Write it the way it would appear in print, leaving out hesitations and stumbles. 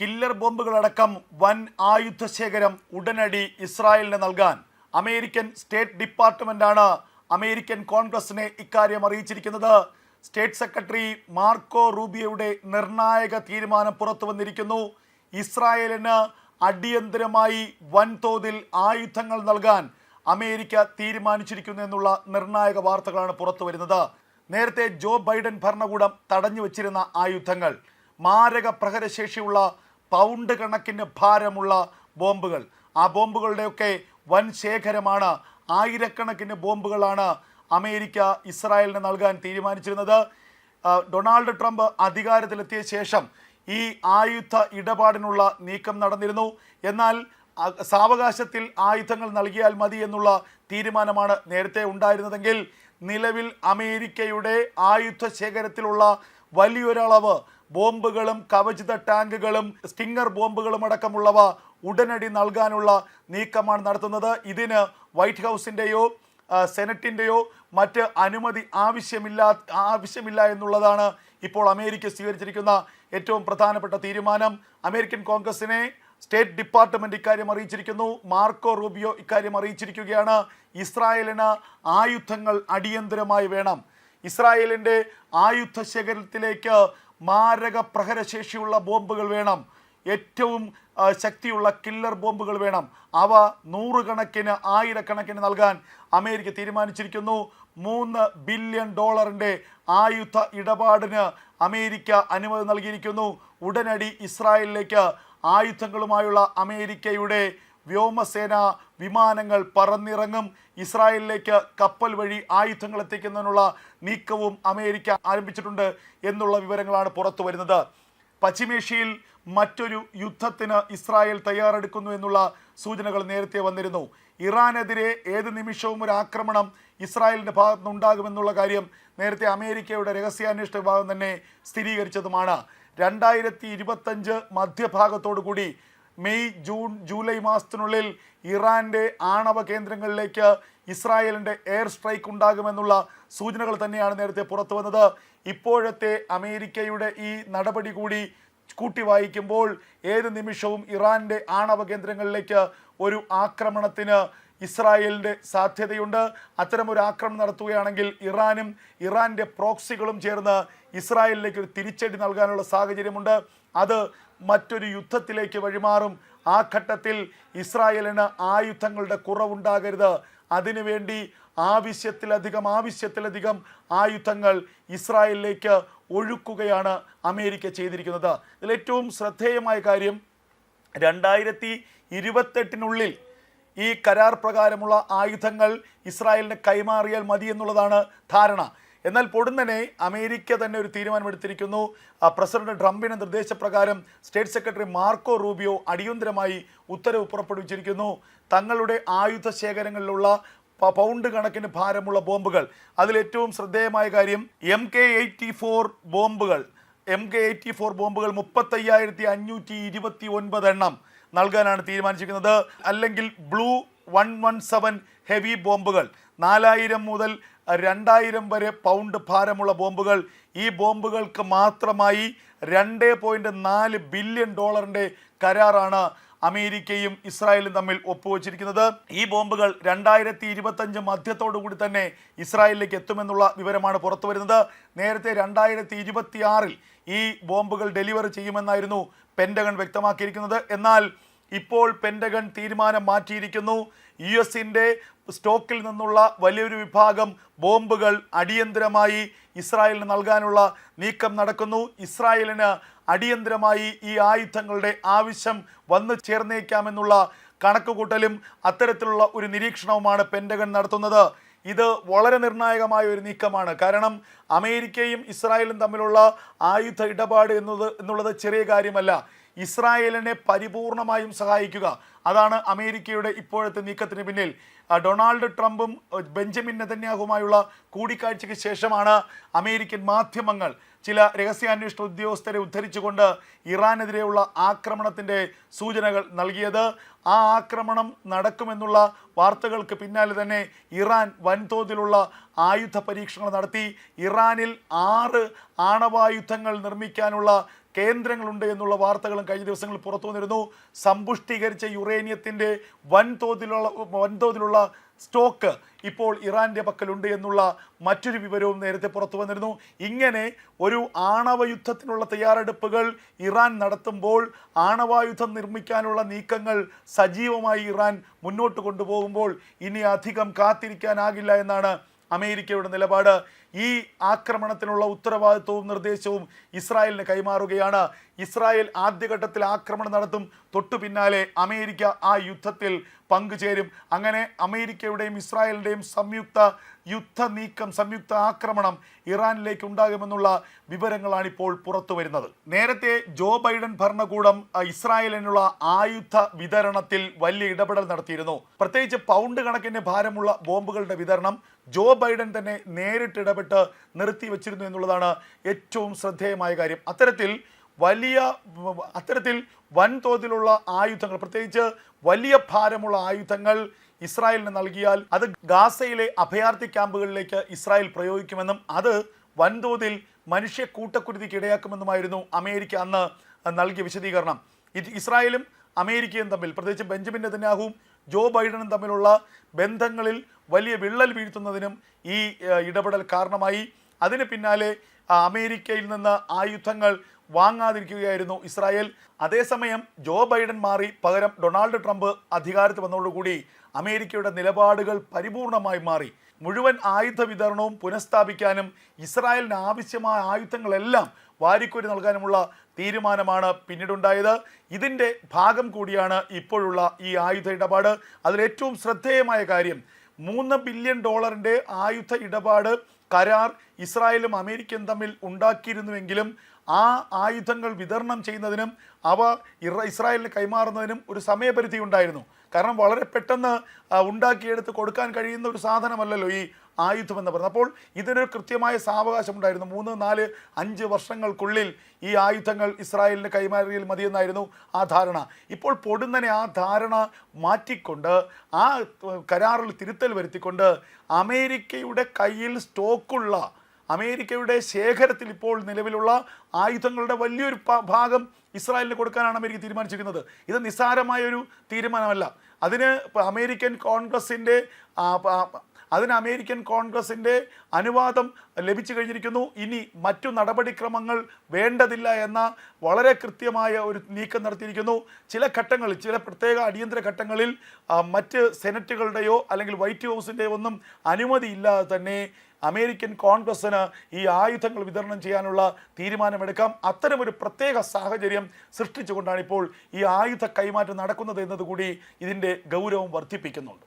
Killer ബോംബുകളടക്കം വൻ ആയുധശേഖരം ഉടനടി ഇസ്രായേലിന് നൽകാൻ അമേരിക്കൻ സ്റ്റേറ്റ് ഡിപ്പാർട്ട്മെന്റാണ് അമേരിക്കൻ കോൺഗ്രസിനെ ഇക്കാര്യം അറിയിച്ചിരിക്കുന്നത്. സ്റ്റേറ്റ് സെക്രട്ടറി മാർക്കോ റൂബിയോയുടെ നിർണായക തീരുമാനം പുറത്തു വന്നിരിക്കുന്നു. ഇസ്രായേലിന് അടിയന്തരമായി വൻതോതിൽ ആയുധങ്ങൾ നൽകാൻ അമേരിക്ക തീരുമാനിച്ചിരിക്കുന്നു എന്നുള്ള നിർണായക വാർത്തകളാണ് പുറത്തു വരുന്നത്. നേരത്തെ ജോ ബൈഡൻ ഭരണകൂടം തടഞ്ഞു വച്ചിരുന്ന ആയുധങ്ങൾ, മാരക പ്രഹരശേഷിയുള്ള പൗണ്ട് കണക്കിന് ഭാരമുള്ള ബോംബുകൾ, ആ ബോംബുകളുടെയൊക്കെ വൻ ശേഖരമാണ്. ആയിരക്കണക്കിന് ബോംബുകളാണ് അമേരിക്ക ഇസ്രായേലിന് നൽകാൻ തീരുമാനിച്ചിരുന്നത്. ഡൊണാൾഡ് ട്രംപ് അധികാരത്തിലെത്തിയ ശേഷം ഈ ആയുധ ഇടപാടിനുള്ള നീക്കം നടന്നിരുന്നു. എന്നാൽ സാവകാശത്തിൽ ആയുധങ്ങൾ നൽകിയാൽ മതി എന്നുള്ള തീരുമാനമാണ് നേരത്തെ ഉണ്ടായിരുന്നതെങ്കിൽ നിലവിൽ അമേരിക്കയുടെ ആയുധ ശേഖരത്തിലുള്ള വലിയൊരളവ് ബോംബുകളും കവചിത ടാങ്കുകളും സ്റ്റിങ്ങർ ബോംബുകളും അടക്കമുള്ളവ ഉടനടി നൽകാനുള്ള നീക്കമാണ് നടത്തുന്നത്. ഇതിന് വൈറ്റ് ഹൗസിൻ്റെയോ സെനറ്റിൻ്റെയോ മറ്റ് അനുമതി ആവശ്യമില്ല എന്നുള്ളതാണ് ഇപ്പോൾ അമേരിക്ക സ്വീകരിച്ചിരിക്കുന്ന ഏറ്റവും പ്രധാനപ്പെട്ട തീരുമാനം. അമേരിക്കൻ കോൺഗ്രസിനെ സ്റ്റേറ്റ് ഡിപ്പാർട്ട്മെന്റ് ഇക്കാര്യം അറിയിച്ചിരിക്കുന്നു. മാർക്കോ റൂബിയോ ഇക്കാര്യം അറിയിച്ചിരിക്കുകയാണ്. ഇസ്രായേലിന് ആയുധങ്ങൾ അടിയന്തരമായി വേണം. ഇസ്രായേലിൻ്റെ ആയുധ ശേഖരത്തിലേക്ക് മാരക പ്രഹരശേഷിയുള്ള ബോംബുകൾ വേണം. ഏറ്റവും ശക്തിയുള്ള കില്ലർ ബോംബുകൾ വേണം. അവ നൂറുകണക്കിന് ആയിരക്കണക്കിന് നൽകാൻ അമേരിക്ക തീരുമാനിച്ചിരിക്കുന്നു. $3 ബില്യൺ ആയുധ ഇടപാടിന് അമേരിക്ക അനുമതി നൽകിയിരിക്കുന്നു. ഉടനടി ഇസ്രായേലിലേക്ക് ആയുധങ്ങളുമായുള്ള അമേരിക്കയുടെ വ്യോമസേന വിമാനങ്ങൾ പറന്നിറങ്ങും. ഇസ്രായേലിലേക്ക് കപ്പൽ വഴി ആയുധങ്ങൾ എത്തിക്കുന്നതിനുള്ള നീക്കവും അമേരിക്ക ആരംഭിച്ചിട്ടുണ്ട് എന്നുള്ള വിവരങ്ങളാണ് പുറത്തു വരുന്നത്. പശ്ചിമേഷ്യയിൽ മറ്റൊരു യുദ്ധത്തിന് ഇസ്രായേൽ തയ്യാറെടുക്കുന്നു എന്നുള്ള സൂചനകൾ നേരത്തെ വന്നിരുന്നു. ഇറാനെതിരെ ഏത് നിമിഷവും ഒരു ആക്രമണം ഇസ്രായേലിൻ്റെ ഭാഗത്തുനിന്നുണ്ടാകുമെന്നുള്ള കാര്യം നേരത്തെ അമേരിക്കയുടെ രഹസ്യാന്വേഷണ വിഭാഗം തന്നെ സ്ഥിരീകരിച്ചതുമാണ്. 2025 മധ്യഭാഗത്തോടു കൂടി മെയ് ജൂൺ ജൂലൈ മാസത്തിനുള്ളിൽ ഇറാൻ്റെ ആണവ കേന്ദ്രങ്ങളിലേക്ക് ഇസ്രായേലിൻ്റെ എയർ സ്ട്രൈക്ക് ഉണ്ടാകുമെന്നുള്ള സൂചനകൾ തന്നെയാണ് നേരത്തെ പുറത്തു വന്നത്. ഇപ്പോഴത്തെ അമേരിക്കയുടെ ഈ നടപടി കൂടി കൂട്ടി വായിക്കുമ്പോൾ ഏത് നിമിഷവും ഇറാൻ്റെ ആണവ കേന്ദ്രങ്ങളിലേക്ക് ഒരു ആക്രമണത്തിന് ഇസ്രായേലിൻ്റെ സാധ്യതയുണ്ട്. അത്തരമൊരു ആക്രമണം നടത്തുകയാണെങ്കിൽ ഇറാനും ഇറാൻ്റെ പ്രോക്സികളും ചേർന്ന് ഇസ്രായേലിലേക്ക് ഒരു തിരിച്ചടി നൽകാനുള്ള സാഹചര്യമുണ്ട്. അത് മറ്റൊരു യുദ്ധത്തിലേക്ക് വഴിമാറും. ആ ഘട്ടത്തിൽ ഇസ്രായേലിന് ആയുധങ്ങളുടെ കുറവുണ്ടാകരുത്. അതിനുവേണ്ടി ആവശ്യത്തിലധികം ആയുധങ്ങൾ ഇസ്രായേലിലേക്ക് ഒഴുക്കുകയാണ് അമേരിക്ക ചെയ്തിരിക്കുന്നത്. ഇതിലേറ്റവും ശ്രദ്ധേയമായ കാര്യം 2028 ഈ കരാർ പ്രകാരമുള്ള ആയുധങ്ങൾ ഇസ്രായേലിന് കൈമാറിയാൽ മതി എന്നുള്ളതാണ് ധാരണ. എന്നാൽ പൊടുന്നനെ അമേരിക്ക തന്നെ ഒരു തീരുമാനമെടുത്തിരിക്കുന്നു. പ്രസിഡന്റ് ട്രംപിൻ്റെ നിർദ്ദേശപ്രകാരം സ്റ്റേറ്റ് സെക്രട്ടറി മാർക്കോ റൂബിയോ അടിയന്തരമായി ഉത്തരവ് പുറപ്പെടുവിച്ചിരിക്കുന്നു. തങ്ങളുടെ ആയുധ ശേഖരങ്ങളിലുള്ള പൗണ്ട് കണക്കിന് ഭാരമുള്ള ബോംബുകൾ, അതിലേറ്റവും ശ്രദ്ധേയമായ കാര്യം MK-84 ബോംബുകൾ 35,529 എണ്ണം നൽകാനാണ് തീരുമാനിച്ചിരിക്കുന്നത്. അല്ലെങ്കിൽ ബ്ലൂ 117 ഹെവി ബോംബുകൾ 4000 മുതൽ 2000 വരെ പൗണ്ട് ഭാരമുള്ള ബോംബുകൾ. ഈ ബോംബുകൾക്ക് മാത്രമായി $2.4 ബില്യൺ കരാറാണ് അമേരിക്കയും ഇസ്രായേലും തമ്മിൽ ഒപ്പുവച്ചിരിക്കുന്നത്. ഈ ബോംബുകൾ 2025 മധ്യത്തോടുകൂടി തന്നെ ഇസ്രായേലിലേക്ക് എത്തുമെന്നുള്ള വിവരമാണ് പുറത്തു വരുന്നത്. നേരത്തെ 2026 ഈ ബോംബുകൾ ഡെലിവറി ചെയ്യുമെന്നായിരുന്നു പെൻറ്റഗൺ വ്യക്തമാക്കിയിരിക്കുന്നത്. എന്നാൽ ഇപ്പോൾ പെൻറ്റഗൺ തീരുമാനം മാറ്റിയിരിക്കുന്നു. US-ന്റെ സ്റ്റോക്കിൽ നിന്നുള്ള വലിയൊരു വിഭാഗം ബോംബുകൾ അടിയന്തരമായി ഇസ്രായേലിന് നൽകാനുള്ള നീക്കം നടക്കുന്നു. ഇസ്രായേലിന് അടിയന്തരമായി ഈ ആയുധങ്ങളുടെ ആവശ്യം വന്നു ചേർന്നേക്കാമെന്നുള്ള കണക്കുകൂട്ടലും അത്തരത്തിലുള്ള ഒരു നിരീക്ഷണവുമാണ് പെൻറ്റഗൺ നടത്തുന്നത്. ഇത് വളരെ നിർണായകമായ ഒരു നീക്കമാണ്. കാരണം അമേരിക്കയും ഇസ്രായേലും തമ്മിലുള്ള ആയുധ ഇടപാട് എന്നുള്ളത് ചെറിയ കാര്യമല്ല. ഇസ്രായേലിനെ പരിപൂർണമായും സഹായിക്കുക, അതാണ് അമേരിക്കയുടെ ഇപ്പോഴത്തെ നീക്കത്തിന് പിന്നിൽ. ഡൊണാൾഡ് ട്രംപും ബെഞ്ചമിൻ നെതന്യാഹുവുമായുള്ള കൂടിക്കാഴ്ചയ്ക്ക് ശേഷമാണ് അമേരിക്കൻ മാധ്യമങ്ങൾ ചില രഹസ്യാന്വേഷണ ഉദ്യോഗസ്ഥരെ ഉദ്ധരിച്ചുകൊണ്ട് ഇറാനെതിരെയുള്ള ആക്രമണത്തിൻ്റെ സൂചനകൾ നൽകിയത്. ആ ആക്രമണം നടക്കുമെന്നുള്ള വാർത്തകൾക്ക് പിന്നാലെ തന്നെ ഇറാൻ വൻതോതിലുള്ള ആയുധ പരീക്ഷണങ്ങൾ നടത്തി. ഇറാനിൽ 6 ആണവായുധങ്ങൾ നിർമ്മിക്കാനുള്ള കേന്ദ്രങ്ങളുണ്ട് എന്നുള്ള വാർത്തകളും കഴിഞ്ഞ ദിവസങ്ങളിൽ പുറത്തു വന്നിരുന്നു. സമ്പുഷ്ടീകരിച്ച യുറേനിയത്തിൻ്റെ വൻതോതിലുള്ള സ്റ്റോക്ക് ഇപ്പോൾ ഇറാൻ്റെ പക്കലുണ്ട് എന്നുള്ള മറ്റൊരു വിവരവും നേരത്തെ പുറത്തു വന്നിരുന്നു. ഇങ്ങനെ ഒരു ആണവ യുദ്ധത്തിനുള്ള തയ്യാറെടുപ്പുകൾ ഇറാൻ നടത്തുമ്പോൾ, ആണവായുധം നിർമ്മിക്കാനുള്ള നീക്കങ്ങൾ സജീവമായി ഇറാൻ മുന്നോട്ട് കൊണ്ടുപോകുമ്പോൾ ഇനി അധികം കാത്തിരിക്കാനാകില്ല എന്നാണ് അമേരിക്കയുടെ നിലപാട്. ഈ ആക്രമണത്തിനുള്ള ഉത്തരവാദിത്വവും നിർദ്ദേശവും ഇസ്രായേലിന് കൈമാറുകയാണ്. ഇസ്രായേൽ ആദ്യഘട്ടത്തിൽ ആക്രമണം നടത്തും, തൊട്ടു പിന്നാലെ അമേരിക്ക ആ യുദ്ധത്തിൽ പങ്കുചേരും. അങ്ങനെ അമേരിക്കയുടെയും ഇസ്രായേലിൻ്റെയും സംയുക്ത ആക്രമണം ഇറാനിലേക്ക് ഉണ്ടാകുമെന്നുള്ള വിവരങ്ങളാണ് ഇപ്പോൾ പുറത്തു വരുന്നത്. നേരത്തെ ജോ ബൈഡൻ ഭരണകൂടം ഇസ്രായേലിനുള്ള ആയുധ വിതരണത്തിൽ വലിയ ഇടപെടൽ നടത്തിയിരുന്നു. പ്രത്യേകിച്ച് പൗണ്ട് കണക്കിന് ഭാരമുള്ള ബോംബുകളുടെ വിതരണം ജോ ബൈഡൻ തന്നെ നേരിട്ട് ഇടപെട്ട് നിർത്തിവെച്ചിരുന്നു എന്നുള്ളതാണ് ഏറ്റവും ശ്രദ്ധേയമായ കാര്യം. അത്തരത്തിൽ വൻതോതിലുള്ള ആയുധങ്ങൾ, പ്രത്യേകിച്ച് വലിയ ഭാരമുള്ള ആയുധങ്ങൾ ഇസ്രായേലിന് നൽകിയാൽ അത് ഗാസയിലെ അഭയാർത്ഥി ക്യാമ്പുകളിലേക്ക് ഇസ്രായേൽ പ്രയോഗിക്കുമെന്നും അത് വൻതോതിൽ മനുഷ്യ കൂട്ടക്കുരുതിക്ക് ഇടയാക്കുമെന്നുമായിരുന്നു അമേരിക്ക അന്ന് നൽകിയ വിശദീകരണം. ഇസ്രായേലും അമേരിക്കയും തമ്മിൽ, പ്രത്യേകിച്ച് ബെഞ്ചമിൻ നെതന്യാഹുവും ജോ ബൈഡനും തമ്മിലുള്ള ബന്ധങ്ങളിൽ വലിയ വിള്ളൽ വീഴ്ത്തുന്നതിനും ഈ ഇടപെടൽ കാരണമായി. അതിന് പിന്നാലെ അമേരിക്കയിൽ നിന്ന് ആയുധങ്ങൾ വാങ്ങാതിരിക്കുകയായിരുന്നു ഇസ്രായേൽ. അതേസമയം ജോ ബൈഡൻ മാറി പകരം ഡൊണാൾഡ് ട്രംപ് അധികാരത്തിൽ വന്നതോടുകൂടി അമേരിക്കയുടെ നിലപാടുകൾ പരിപൂർണമായി മാറി. മുഴുവൻ ആയുധ വിതരണവും പുനഃസ്ഥാപിക്കാനും ഇസ്രായേലിന് ആവശ്യമായ ആയുധങ്ങളെല്ലാം വാരിക്കോരി നൽകാനുമുള്ള തീരുമാനമാണ് പിന്നീടുണ്ടായത്. ഇതിൻ്റെ ഭാഗം കൂടിയാണ് ഇപ്പോഴുള്ള ഈ ആയുധ ഇടപാട്. അതിലേറ്റവും ശ്രദ്ധേയമായ കാര്യം, $3 ബില്യൺ ആയുധ ഇടപാട് കരാർ ഇസ്രായേലും അമേരിക്കയും തമ്മിൽ ഉണ്ടാക്കിയിരുന്നുവെങ്കിലും ആ ആയുധങ്ങൾ വിതരണം ചെയ്യുന്നതിനും അവ ഇസ്രായേലിന് കൈമാറുന്നതിനും ഒരു സമയപരിധി ഉണ്ടായിരുന്നു. കാരണം വളരെ പെട്ടെന്ന് ഉണ്ടാക്കിയെടുത്ത് കൊടുക്കാൻ കഴിയുന്ന ഒരു സാധനമല്ലല്ലോ ഈ ആയുധം എന്ന് പറയുന്നത്. അപ്പോൾ ഇതിനൊരു കൃത്യമായ സാവകാശം ഉണ്ടായിരുന്നു. 3, 4, 5 വർഷങ്ങൾക്കുള്ളിൽ ഈ ആയുധങ്ങൾ ഇസ്രായേലിന് കൈമാറിയാൽ മതിയെന്നായിരുന്നു ആ ധാരണ. ഇപ്പോൾ പൊടുന്നനെ ആ ധാരണ മാറ്റിക്കൊണ്ട്, ആ കരാറിൽ തിരുത്തൽ വരുത്തിക്കൊണ്ട് അമേരിക്കയുടെ കയ്യിൽ സ്റ്റോക്കുള്ള, അമേരിക്കയുടെ ശേഖരത്തിൽ ഇപ്പോൾ നിലവിലുള്ള ആയുധങ്ങളുടെ വലിയൊരു ഭാഗം ഇസ്രായേലിന് കൊടുക്കാനാണ് അമേരിക്ക തീരുമാനിച്ചിരിക്കുന്നത്. ഇത് നിസ്സാരമായൊരു തീരുമാനമല്ല. അതിന് അമേരിക്കൻ കോൺഗ്രസിൻ്റെ അനുവാദം ലഭിച്ചു കഴിഞ്ഞിരിക്കുന്നു. ഇനി മറ്റു നടപടിക്രമങ്ങൾ വേണ്ടതില്ല എന്ന വളരെ കൃത്യമായ ഒരു നീക്കം നടത്തിയിരിക്കുന്നു. ചില ഘട്ടങ്ങളിൽ, ചില പ്രത്യേക അടിയന്തര ഘട്ടങ്ങളിൽ മറ്റ് സെനറ്റുകളുടെയോ അല്ലെങ്കിൽ വൈറ്റ് ഹൗസിൻ്റെയോ ഒന്നും അനുമതിയില്ലാതെ തന്നെ അമേരിക്കൻ കോൺഗ്രസ്സിന് ഈ ആയുധങ്ങൾ വിതരണം ചെയ്യാനുള്ള തീരുമാനമെടുക്കാം. അത്തരമൊരു പ്രത്യേക സാഹചര്യം സൃഷ്ടിച്ചുകൊണ്ടാണ് ഇപ്പോൾ ഈ ആയുധ കൈമാറ്റം നടക്കുന്നത് എന്നതുകൂടി ഇതിൻ്റെ ഗൗരവം വർദ്ധിപ്പിക്കുന്നുണ്ട്.